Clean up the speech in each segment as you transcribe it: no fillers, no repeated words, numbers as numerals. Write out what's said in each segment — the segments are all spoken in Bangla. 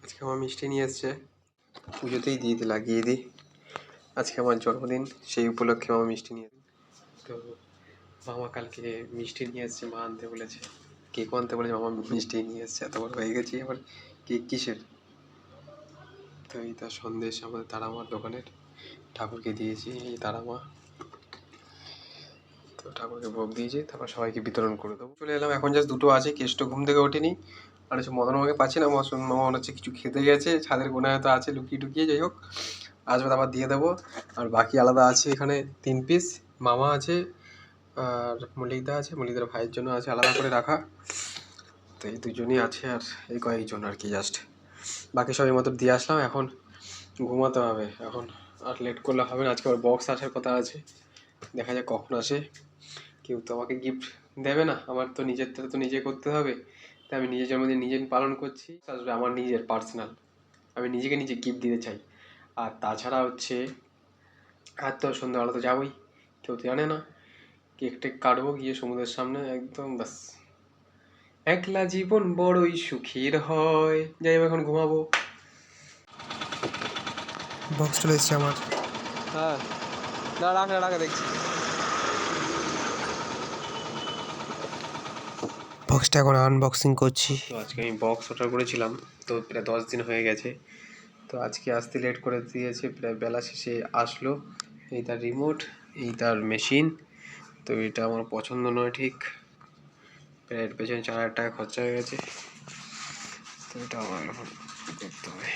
আজকে আমার মিষ্টি নিয়ে এসছে, পুজোতেই দিয়ে লাগিয়ে দিই। আজকে আমার জন্মদিন, সেই উপলক্ষে আমার মিষ্টি নিয়ে দিই। তো মামা কালকে মিষ্টি নিয়ে এসছে, মা আনতে বলেছে, কেকও আনতে বলেছে, মামা মিষ্টি নিয়ে এসছে। এত বড় হয়ে গেছি, আবার কেক কিসের? তো এই তার সন্দেশ আমাদের তারামার দোকানের, ঠাকুরকে দিয়েছি। এই তারামা, তো ঠাকুরকে ভোগ দিয়েছি, তারপর সবাইকে বিতরণ করে দেবো। চলে এলাম, এখন জাস্ট দুটো আছে, কেষ্ট ঘুম থেকে ওঠেনি। আর হচ্ছে মদন মামাকে পাচ্ছি না, মামা মনে হচ্ছে কিছু খেতে গেছে, ছাদের কোনায় হয়তো আছে লুকিয়ে টুকিয়ে। যাই হোক, আসবে আবার দিয়ে দেবো। আর বাকি আলাদা আছে এখানে 3 পিস, মামা আছে আর মল্লিকদা আছে, মল্লিকদার ভাইয়ের জন্য আছে আলাদা করে রাখা। তো এই দুজনই আছে, আর এই কয়েকজন আর কি জাস্ট। বাকি সবাই মতো দিয়ে আসলাম, এখন ঘুমাতে হবে। এখন আর লেট করলে হবে না, আজকে আবার বক্স আসার কথা আছে, দেখা যাক কখন আসে। কেউ তো আমাকে গিফট দেবে না, আমার তো নিজের থেকে তো নিজে করতে হবে। তাই আমি নিজের জন্মদিন নিজে পালন করছি, আসলে আমার নিজের পার্সোনাল, আমি নিজেকে নিজে গিফট দিতে চাই। আর তাছাড়া হচ্ছে আর তো সন্ধ্যাবেলা তো যাবোই, কেউ তো জানে না। কেক টেক কাটবো গিয়ে সমুদ্রের সামনে, একদম ব্যাস। একলা জীবন বড়ই সুখের হয়। যাই হোক, এখন ঘুমাবো। বক্স চলে এসছে আমার। হ্যাঁ, না রাখা দেখছি। বক্সটা এখন আনবক্সিং করছি। তো আজকে আমি বক্স অর্ডার করেছিলাম, তো প্রায় 10 দিন হয়ে গেছে। তো আজকে আসতে লেট করে দিয়েছে, প্রায় বেলা শেষে আসলো। এই তার রিমোট, এই তার মেশিন। তো এটা আমার পছন্দ নয় ঠিক, প্রায় এর পেছনে 4,000 টাকা খরচা হয়ে গেছে। তো এটা আমার এখন করতে হবে।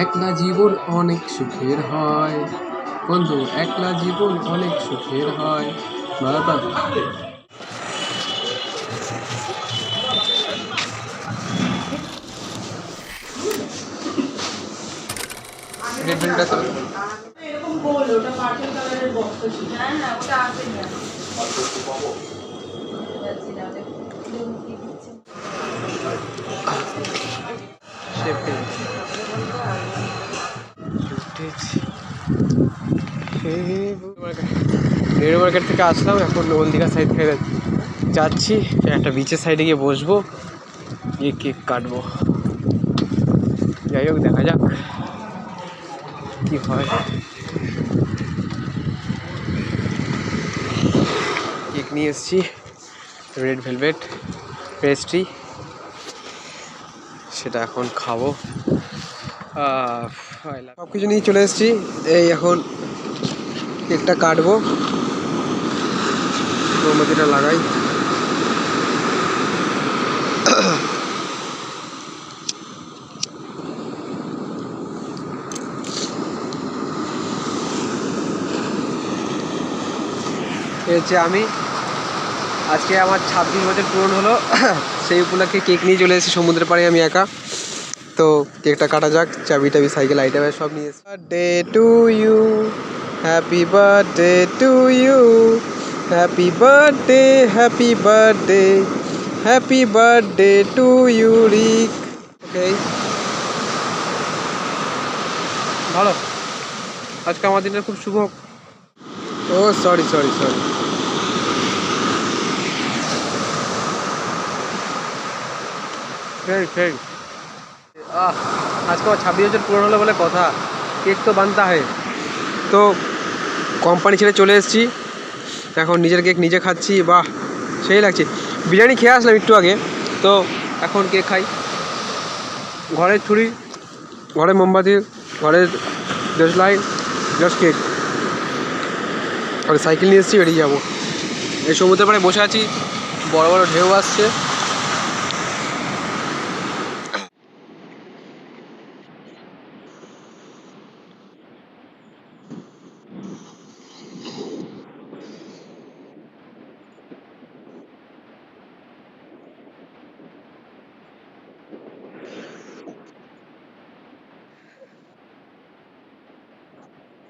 একলা জীবন অনেক সুখের হয় বন্ধু, একলা জীবন অনেক সুখের হয় বাবা। এরকম গোল, ওটা পার্পল কালারের বক্স ছিল। হ্যাঁ হ্যাঁ, ওটা আসবে না। নেহরু মার্কেট থেকে আসলাম, এখন ওল্ড দীঘা সাইড থেকে যাচ্ছি, একটা বিচের সাইডে গিয়ে বসবো, গিয়ে কেক কাটবো। যাই হোক, দেখা যাক কি হয়। কেক নিয়ে এসেছি, রেড ভেলভেট পেস্ট্রি, সেটা এখন খাবো। সব কিছু নিয়ে চলে এসেছি, এই এখন কেকটা কাটবো, মোমবাতিটা লাগাই। হচ্ছে আমি আজকে আমার 26 বছর পূরণ হলো, সেই উপলক্ষে কেক নিয়ে চলে এসেছি সমুদ্রের পাড়ে আমি একা। তো কেকটা কাটা যাক, চাবি টাবি সাইকেল আইটেম সব নিয়ে এসেছি। Birthday to you, happy birthday to you, happy birthday, happy birthday, happy birthday to you Rick. Okay, ভালো, আজকে আমার দিনের খুব শুভ। ও সরি। আজকে আমার 26 বছর পুরনো হলো বলে কথা, কেক তো বানতা হয়। তো কোম্পানি ছেড়ে চলে এসেছি, এখন নিজের কেক নিজে খাচ্ছি, বাহ সেই লাগছে। বিরিয়ানি খেয়ে আসলাম একটু আগে, তো এখন কেক খাই। ঘরের ছুরি, ঘরের মোমবাতি, ঘরের দেশলাই, জাস্ট কেক। আর সাইকেল নিয়ে এসেছি, বেরিয়ে যাবো। এই সমুদ্রের পাড়ে বসে আছি, বড় বড় ঢেউ আসছে।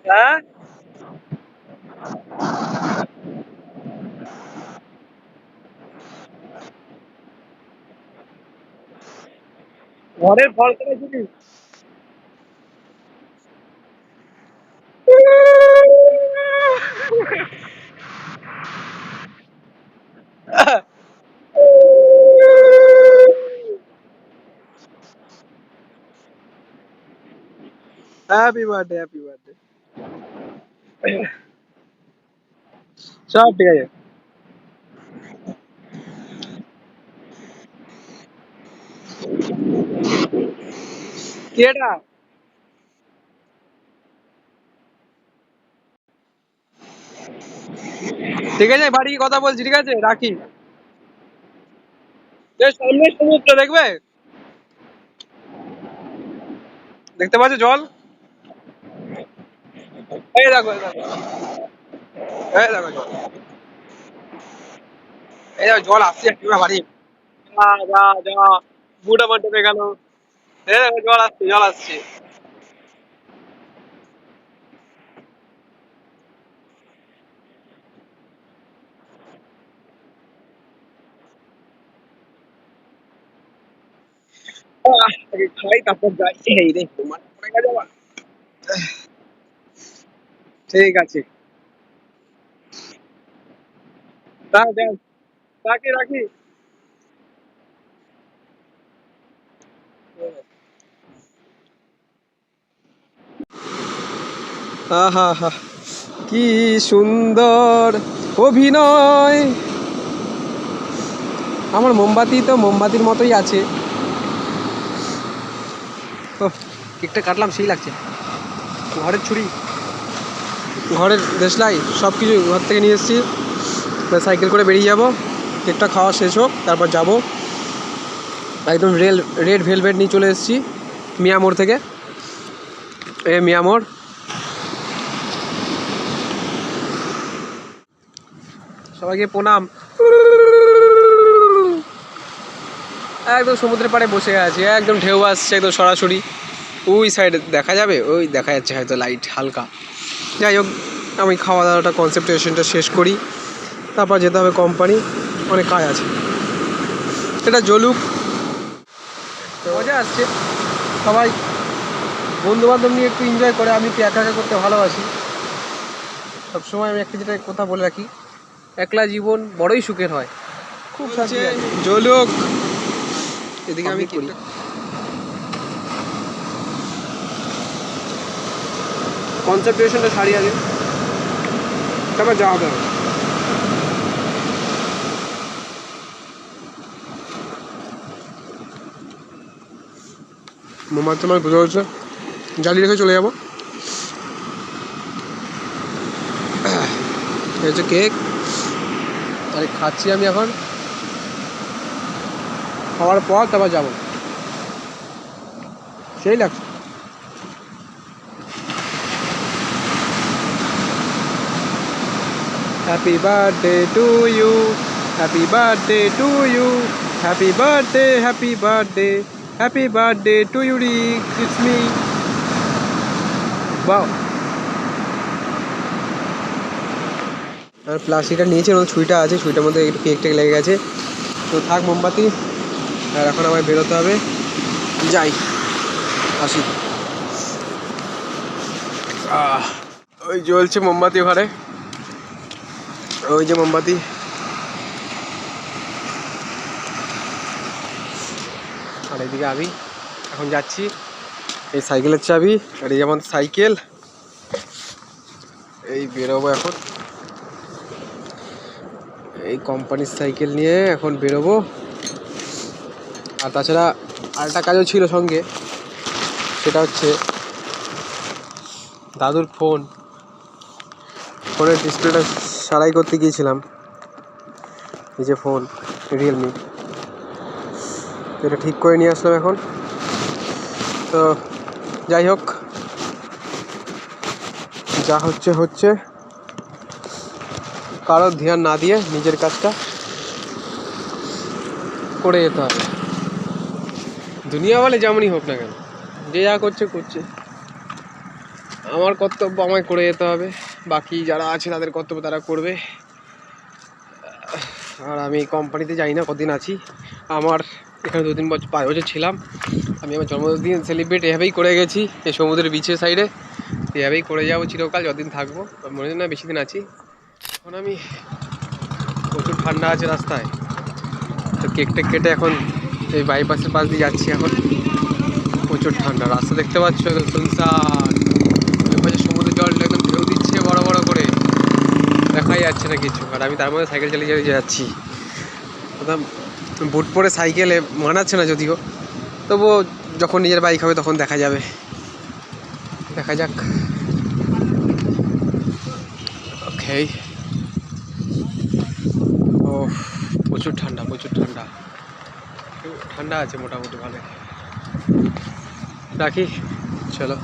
হ্যাঁ, ঘরের ফল খেয়েছিলি? Happy birthday, happy birthday. সব ঠিক আছে। কি এটা? ঠিক আছে, বাড়ি গিয়ে কথা বলছি, ঠিক আছে, রাখি। এই সামনে সমুদ্র দেখবে, দেখতে পাচ্ছ জল? এই দেখো, এই দেখো, এই দেখো জল, এই দেখো জল আসছে একেবারে বাড়ি। যা যা যা, বুট আমার ডুবে গেল। এই দেখো জল আসছে, জল আসছে। আগে খাই তারপর যাই। এই রে তোমার পড়ে গেছে আবার। ঠিক আছে, রাখ দেখ, রাখি রাখি। আহা হা, কি সুন্দর অভিনয়। আমার মোমবাতি তো মোমবাতির মতোই আছে। ও, কেকটা কাটলাম, সেই লাগছে। ঘরের ছুরি, ঘরের দেশলাই সব কিছু ঘর থেকে নিয়ে এসেছি। সাইকেল করে বেরিয়ে যাব, কেকটা খাওয়া শেষ হোক তারপর যাব। একদম রেড ভেলভেট নিয়ে চলে এসেছি মিয়ামোড় থেকে। মিয়ামোড়, সবাইকে প্রণাম। একদম সমুদ্রের পাড়ে বসে আছি, একদম ঢেউ আসছে একদম সরাসরি। ওই সাইডে দেখা যাবে, ওই দেখা যাচ্ছে হয়তো লাইট হালকা। যাই হোক, আমি খাওয়া দাওয়াটা কনসেন্ট্রেশনটা শেষ করি, তারপর যেতে হবে কোম্পানি, অনেক কাজ আছে। এটা জলুক, মজা আসছে। সবাই বন্ধুবান্ধব নিয়ে একটু এনজয় করে, আমি একটু একা একা করতে ভালোবাসি। সবসময় আমি একটা যেটা কথা বলে রাখি, একলা জীবন বড়ই সুখের হয়, খুব শান্তি আছে। জলুক, এদিকে আমি করি। কনসেন্ট্রেশনটা সারি আগে, তারপর যাওয়া হবে। মোমার তোমার বুঝে হচ্ছে, জ্বালিয়ে রেখে চলে যাবো। এই হচ্ছে কেক, আরে খাচ্ছি আমি এখন, খাওয়ার পর তারপর যাবো, সেই লাগছে। Happy birthday to you, happy birthday to you, happy birthday, happy birthday, happy birthday to you Rick, it's me. বাও, আর প্লাস্টিকটা নিয়েছে, ওর ছুরিটা আছে, ছুরিটার মধ্যে একটু কেক টেক লেগে গেছে। তো থাক মোমবাতি, আর এখন আমায় বেরোতে হবে, যাই, আসি। ওই জ্বলছে মোমবাতি ঘরে, ওই যে মোমবাতি। আর এদিকে আমি এখন যাচ্ছি, এই সাইকেলের চাবি, আর এই যেমন সাইকেল, এই বেরোবো এখন, এই কোম্পানির সাইকেল নিয়ে এখন বেরোবো। আর তাছাড়া আরেকটা কাজও ছিল সঙ্গে, সেটা হচ্ছে দাদুর ফোনের ডিসপ্লেটা সারাই করতে গিয়েছিলাম। এই যে ফোন রিয়েলমি, এটা ঠিক করে নিয়ে আসলাম এখন। তো যাই হোক, যা হচ্ছে হচ্ছে, কারোর ধ্যান না দিয়ে নিজের কাজটা করে যেতে হবে। দুনিয়া বলে যেমনই হোক না কেন, যে যা করছে করছে, আমার কর্তব্য আমায় করে যেতে হবে, বাকি যারা আছে তাদের কর্তব্য তারা করবে। আর আমি কোম্পানিতে যাই না, কদিন আছি, আমার এখানে 2-3 বছর 5 বছর ছিলাম। আমি আমার জন্মদিন সেলিব্রেট এভাবেই করে গেছি, এই সমুদ্রের বিচের সাইডে, এভাবেই করে যাবো চিরকাল যতদিন থাকবো। মনে হয় না বেশি দিন আছি। এখন আমি, প্রচুর ঠান্ডা আছে রাস্তায়, তো কেক টেক কেটে এখন এই বাইপাসের পাশ দিয়ে যাচ্ছি। এখন প্রচুর ঠান্ডা, রাস্তা দেখতে পাচ্ছ, শুনশান। যাচ্ছে না কিছু, আর আমি তার মধ্যে সাইকেল চালিয়ে চালিয়ে যাচ্ছি। প্রথম বুট পরে সাইকেলে মানাচ্ছে না যদিও, তবুও যখন নিজের বাইক হবে তখন দেখা যাবে, দেখা যাক। ওকে, ও প্রচুর ঠান্ডা, প্রচুর ঠান্ডা, ঠান্ডা আছে মোটামুটি ভালো। রাখি, চলো।